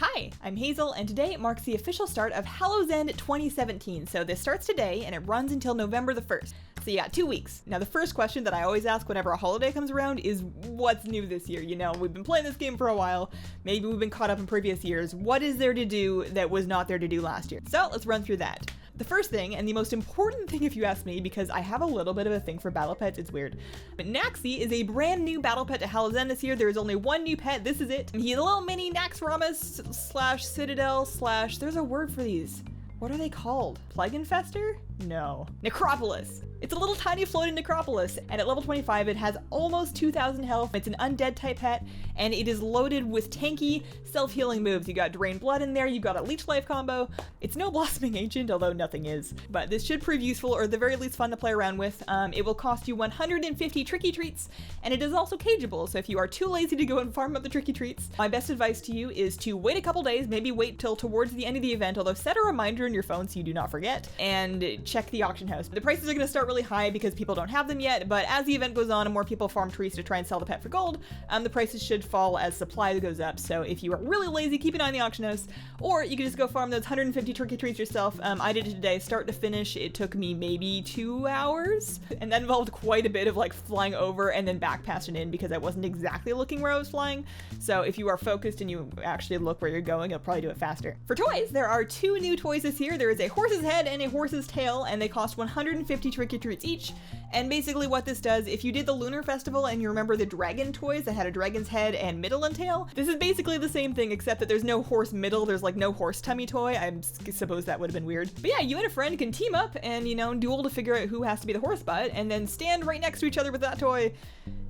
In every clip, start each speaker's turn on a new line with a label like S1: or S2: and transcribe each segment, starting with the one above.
S1: Hi, I'm Hazel, and today marks the official start of Hallow's End 2017. So this starts today, and it runs until November the 1st. So you got 2 weeks. Now the first question that I always ask whenever a holiday comes around is, what's new this year? You know, we've been playing this game for a while, maybe we've been caught up in previous years. What is there to do that was not there to do last year? So let's run through that. The first thing, and the most important thing if you ask me, because I have a little bit of a thing for battle pets, it's weird, but Naxxy is a brand new battle pet to Hallow's End this year. There is only one new pet, this is it. He's a little mini Naxxramas slash Citadel slash, there's a word for these. What are they called? Plague Infester? No. Necropolis. It's a little tiny floating Necropolis, and at level 25 it has almost 2,000 health. It's an undead type pet, and it is loaded with tanky self-healing moves. You got Drain Blood in there, you got a Leech Life combo. It's no Blossoming Ancient, although nothing is. But this should prove useful, or at the very least fun to play around with. It will cost you 150 tricky treats, and it is also cageable, so if you are too lazy to go and farm up the tricky treats, my best advice to you is to wait a couple days, maybe wait till towards the end of the event, although set a reminder in your phone so you do not forget, and check the auction house. The prices are going to start really high because people don't have them yet, but as the event goes on and more people farm trees to try and sell the pet for gold, the prices should fall as supply goes up. So if you are really lazy, keep an eye on the auction house, or you can just go farm those 150 tricky treats yourself. I did it today, start to finish. It took me maybe 2 hours, and that involved quite a bit of like flying over and then back past and in because I wasn't exactly looking where I was flying. So if you are focused and you actually look where you're going, you'll probably do it faster. For toys, there are 2 new toys this year. There is a horse's head and a horse's tail, and they cost 150 tricky treats each. And basically what this does, if you did the Lunar Festival and you remember the dragon toys that had a dragon's head and middle and tail, this is basically the same thing except that there's no horse middle, there's like no horse tummy toy. I suppose that would have been weird. But yeah, you and a friend can team up and, you know, duel to figure out who has to be the horse butt, and then stand right next to each other with that toy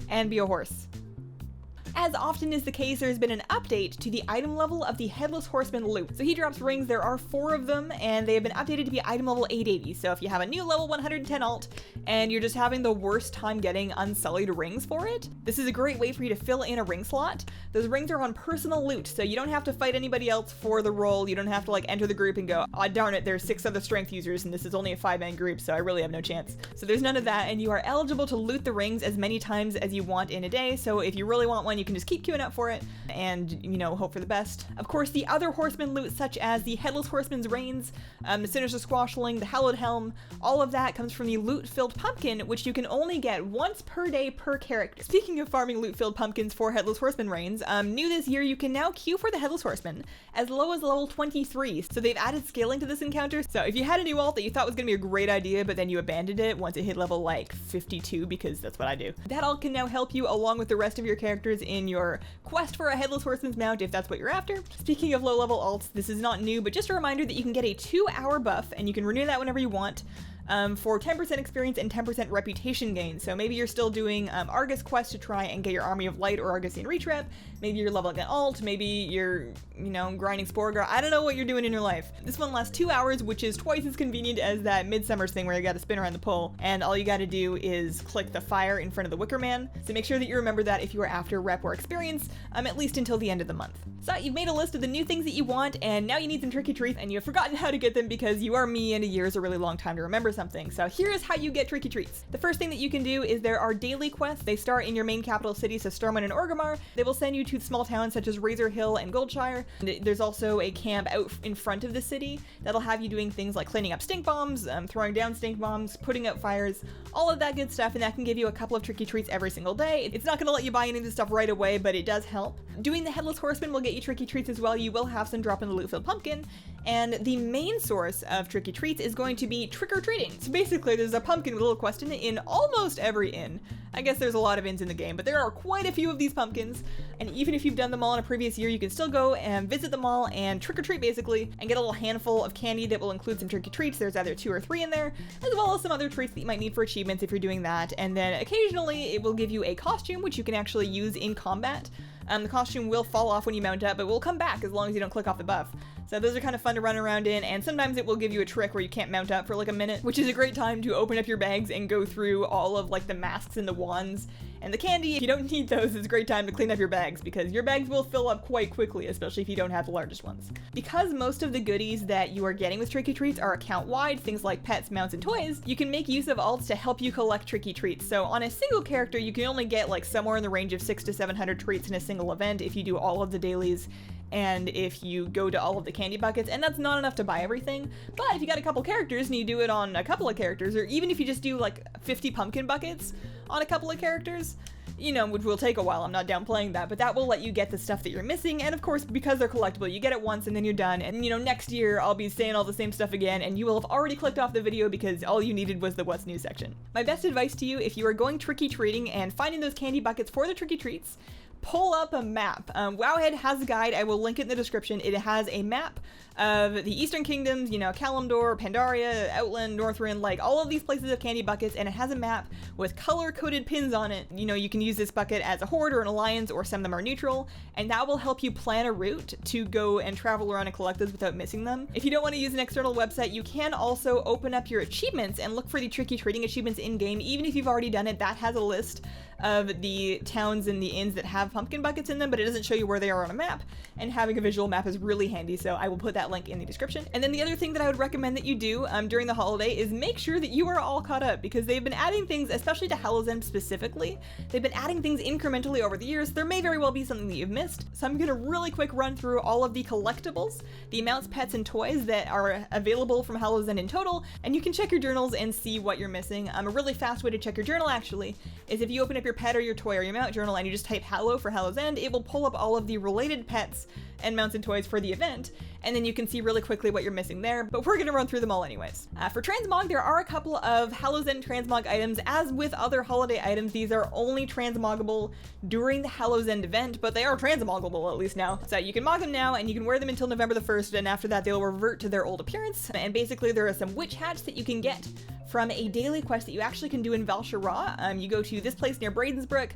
S1: and be a horse. As often is the case, there's been an update to the item level of the Headless Horseman loot. So he drops rings, there are 4 of them, and they have been updated to be item level 880. So if you have a new level 110 alt, and you're just having the worst time getting unsullied rings for it, this is a great way for you to fill in a ring slot. Those rings are on personal loot, so you don't have to fight anybody else for the role. You don't have to like enter the group and go, oh darn it, there's 6 other strength users, and this is only a 5-man group, so I really have no chance. So there's none of that, and you are eligible to loot the rings as many times as you want in a day. So if you really want one, you can just keep queuing up for it and, you know, hope for the best. Of course, the other horseman loot, such as the Headless Horseman's Reins, the Sinister Squashling, the Hallowed Helm, all of that comes from the loot-filled pumpkin, which you can only get once per day per character. Speaking of farming loot-filled pumpkins for Headless Horseman Reins, new this year, you can now queue for the Headless Horseman as low as level 23, so they've added scaling to this encounter. So if you had a new alt that you thought was going to be a great idea, but then you abandoned it once it hit level like 52, because that's what I do, that alt can now help you along with the rest of your characters in your quest for a Headless Horseman's mount if that's what you're after. Speaking of low-level alts, this is not new, but just a reminder that you can get a 2-hour buff, and you can renew that whenever you want, for 10% experience and 10% reputation gain. So maybe you're still doing Argus quest to try and get your Army of Light or Argusian Reach rep, maybe you're leveling an alt, maybe you're, you know, grinding Sporegar, I don't know what you're doing in your life. This one lasts 2 hours, which is twice as convenient as that Midsummer's thing where you gotta spin around the pole, and all you gotta do is click the fire in front of the Wicker Man. So make sure that you remember that if you are after rep or experience, at least until the end of the month. So you've made a list of the new things that you want, and now you need some tricky treats, and you've forgotten how to get them because you are me and a year is a really long time to remember something. So here is how you get tricky treats. The first thing that you can do is there are daily quests. They start in your main capital city, so Stormwind and Orgrimmar. They will send you to small towns such as Razor Hill and Goldshire. And there's also a camp out in front of the city that'll have you doing things like cleaning up stink bombs, throwing down stink bombs, putting out fires, all of that good stuff, and that can give you a couple of tricky treats every single day. It's not going to let you buy any of this stuff right away, but it does help. Doing the Headless Horseman will get you tricky treats as well. You will have some drop in the loot-filled pumpkin, and the main source of tricky treats is going to be trick-or-treating. So basically, there's a pumpkin with a little quest in it in almost every inn. I guess there's a lot of inns in the game, but there are quite a few of these pumpkins, and even if you've done them all in a previous year, you can still go and visit them all and trick-or-treat basically, and get a little handful of candy that will include some tricky treats. There's either 2 or 3 in there, as well as some other treats that you might need for achievements if you're doing that, and then occasionally it will give you a costume, which you can actually use in combat. The costume will fall off when you mount up, but will come back as long as you don't click off the buff. So those are kind of fun to run around in, and sometimes it will give you a trick where you can't mount up for like a minute, which is a great time to open up your bags and go through all of like the masks and the wands and the candy. If you don't need those, it's a great time to clean up your bags because your bags will fill up quite quickly, especially if you don't have the largest ones. Because most of the goodies that you are getting with tricky treats are account-wide, things like pets, mounts, and toys, you can make use of alts to help you collect tricky treats. So on a single character, you can only get like somewhere in the range of 600 to 700 treats in a single event if you do all of the dailies and if you go to all of the candy buckets, and that's not enough to buy everything, but if you got a couple characters and you do it on a couple of characters, or even if you just do like 50 pumpkin buckets on a couple of characters, you know, which will take a while, I'm not downplaying that, but that will let you get the stuff that you're missing, and of course, because they're collectible, you get it once and then you're done, and you know, next year I'll be saying all the same stuff again, and you will have already clicked off the video because all you needed was the what's new section. My best advice to you, if you are going trick-or-treating and finding those candy buckets for the tricky treats, pull up a map. Wowhead has a guide, I will link it in the description. It has a map of the Eastern Kingdoms, you know, Kalimdor, Pandaria, Outland, Northrend, like all of these places of candy buckets, and it has a map with color-coded pins on it. You know, you can use this bucket as a horde or an alliance, or some of them are neutral, and that will help you plan a route to go and travel around and collect those without missing them. If you don't want to use an external website, you can also open up your achievements and look for the tricky trading achievements in-game. Even if you've already done it, that has a list of the towns and the inns that have pumpkin buckets in them, but it doesn't show you where they are on a map, and having a visual map is really handy, so I will put that link in the description. And then the other thing that I would recommend that you do during the holiday is make sure that you are all caught up, because they've been adding things, especially to Hallow's End specifically, they've been adding things incrementally over the years. There may very well be something that you've missed, so I'm gonna really quick run through all of the collectibles, the mounts, pets, and toys that are available from Hallow's End in total, and you can check your journals and see what you're missing. A really fast way to check your journal, actually, is if you open up your pet or your toy or your mount journal and you just type Hallow for Hallow's End, it will pull up all of the related pets and mounts and toys for the event, and then you can see really quickly what you're missing there, but we're gonna run through them all anyways. For Transmog, there are a couple of Hallow's End Transmog items. As with other holiday items, these are only transmoggable during the Hallow's End event, but they are transmoggable at least now. So you can mog them now, and you can wear them until November the 1st, and after that they'll revert to their old appearance. And basically there are some witch hats that you can get from a daily quest that you actually can do in Val'sharah. You go to this place near Bradensbrook,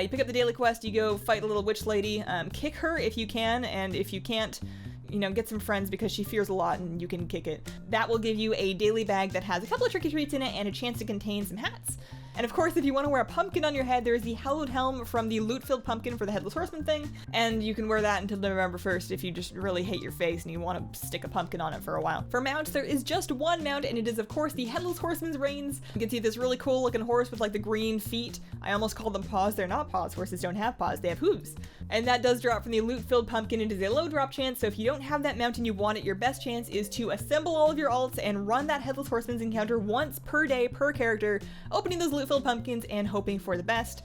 S1: you pick up the daily quest, you go fight the little witch lady, kick her if you can, and if you can't, you know, get some friends because she fears a lot and you can kick it. That will give you a daily bag that has a couple of tricky treats in it and a chance to contain some hats. And of course, if you want to wear a pumpkin on your head, there's the Hallowed Helm from the loot-filled pumpkin for the Headless Horseman thing, and you can wear that until November 1st if you just really hate your face and you want to stick a pumpkin on it for a while. For mounts, there is just one mount, and it is of course the Headless Horseman's Reins. You can see this really cool looking horse with like the green feet. I almost called them paws. They're not paws. Horses don't have paws. They have hooves. And that does drop from the loot-filled pumpkin. It is a low drop chance, so if you don't have that mount and you want it, your best chance is to assemble all of your alts and run that Headless Horseman's encounter once per day per character, opening those loot-filled pumpkins and hoping for the best.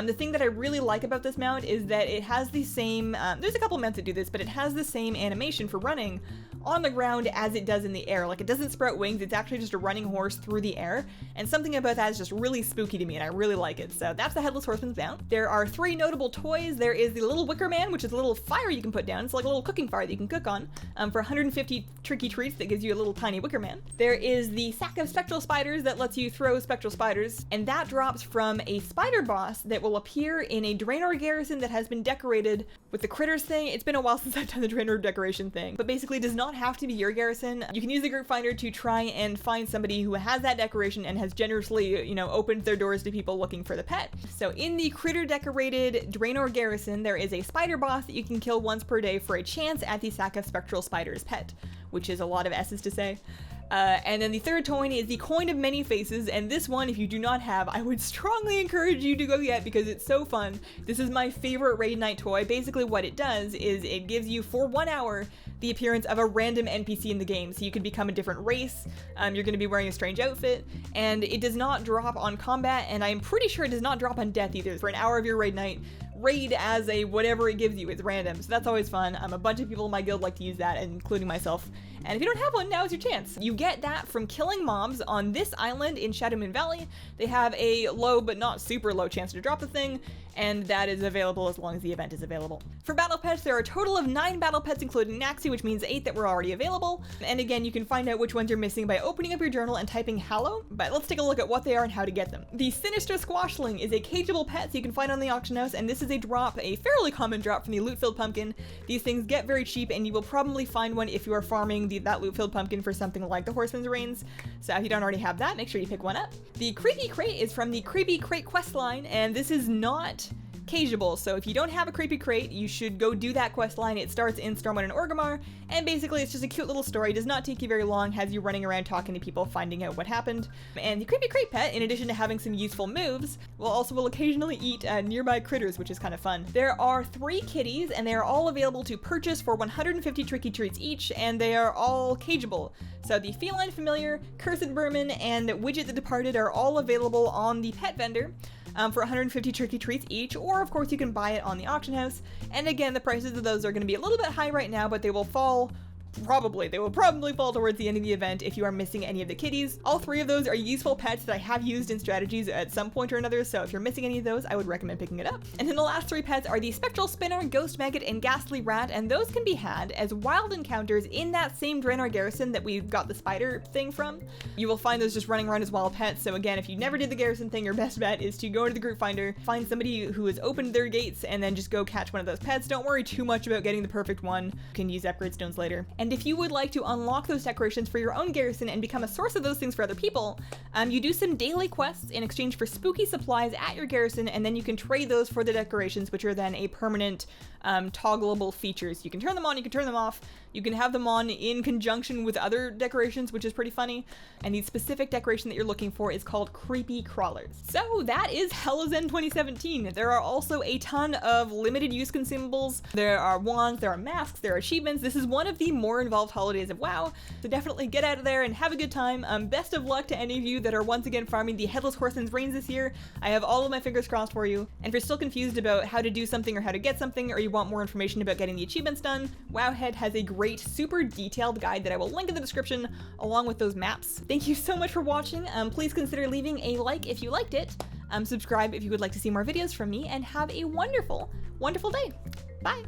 S1: The thing that I really like about this mount is that it has the same, there's a couple mounts that do this, but it has the same animation for running on the ground as it does in the air. Like, it doesn't sprout wings, it's actually just a running horse through the air, and something about that is just really spooky to me, and I really like it. So that's the Headless Horseman's mount. There are 3 notable toys. There is the little wicker man, which is a little fire you can put down. It's like a little cooking fire that you can cook on, for 150 tricky treats that gives you a little tiny wicker man. There is the sack of spectral spiders that lets you throw spectral spiders, and that drops from a spider boss that will appear in a Draenor garrison that has been decorated with the critters thing. It's been a while since I've done the Draenor decoration thing, but basically it does not have to be your garrison. You can use the group finder to try and find somebody who has that decoration and has generously, you know, opened their doors to people looking for the pet. So in the critter decorated Draenor garrison, there is a spider boss that you can kill once per day for a chance at the sack of spectral spiders pet, which is a lot of S's to say. And then the third toy is the Coin of Many Faces, and this one, if you do not have, I would strongly encourage you to go get because it's so fun. This is my favorite raid night toy. Basically what it does is it gives you, for 1 hour, the appearance of a random NPC in the game. So you can become a different race, you're going to be wearing a strange outfit, and it does not drop on combat, and I'm pretty sure it does not drop on death either. For an hour of your raid night, raid as a whatever it gives you. It's random, so that's always fun. A bunch of people in my guild like to use that, including myself. And if you don't have one, now is your chance. You get that from killing mobs on this island in Shadowmoon Valley. They have a low but not super low chance to drop the thing, and that is available as long as the event is available. For battle pets, there are a total of 9 battle pets, including Naxxy, which means 8 that were already available. And again, you can find out which ones you're missing by opening up your journal and typing Hallow. But let's take a look at what they are and how to get them. The Sinister Squashling is a cageable pet that you can find on the auction house, and this is a drop, a fairly common drop from the loot-filled pumpkin. These things get very cheap, and you will probably find one if you are farming that loot-filled pumpkin for something like the Horseman's Reins. So if you don't already have that, make sure you pick one up. The Creepy Crate is from the Creepy Crate quest line, and this is not queuable. So if you don't have a creepy crate, you should go do that quest line. It starts in Stormwind and Orgrimmar, and basically it's just a cute little story. It does not take you very long, has you running around talking to people, finding out what happened. And the creepy crate pet, in addition to having some useful moves, will occasionally eat nearby critters, which is kind of fun. There are 3 kitties, and they are all available to purchase for 150 tricky treats each, and they are all queuable. So the Feline Familiar, Cursed Vermin, and Widget the Departed are all available on the pet vendor for 150 tricky treats each, or of course you can buy it on the auction house. And again, the prices of those are going to be a little bit high right now, but they will probably fall towards the end of the event if you are missing any of the kitties. All 3 of those are useful pets that I have used in strategies at some point or another, so if you're missing any of those, I would recommend picking it up. And then the last 3 pets are the Spectral Spinner, Ghost Maggot, and Ghastly Rat, and those can be had as wild encounters in that same Draenor garrison that we got the spider thing from. You will find those just running around as wild pets, so again, if you never did the garrison thing, your best bet is to go to the group finder, find somebody who has opened their gates, and then just go catch one of those pets. Don't worry too much about getting the perfect one. You can use upgrade stones later. And if you would like to unlock those decorations for your own garrison and become a source of those things for other people, you do some daily quests in exchange for spooky supplies at your garrison, and then you can trade those for the decorations, which are then a permanent toggleable features. You can turn them on, you can turn them off, you can have them on in conjunction with other decorations, which is pretty funny. And the specific decoration that you're looking for is called Creepy Crawlers. So that is Hallowed Helm 2017. There are also a ton of limited use consumables. There are wands, there are masks, there are achievements. This is one of the more involved holidays of WoW, so definitely get out of there and have a good time. Best of luck to any of you that are once again farming the Headless Horseman's Reins this year. I have all of my fingers crossed for you. And if you're still confused about how to do something or how to get something, or you want more information about getting the achievements done, Wowhead has a great, super detailed guide that I will link in the description along with those maps. Thank you so much for watching. Please consider leaving a like if you liked it. Subscribe if you would like to see more videos from me, and have a wonderful, wonderful day. Bye!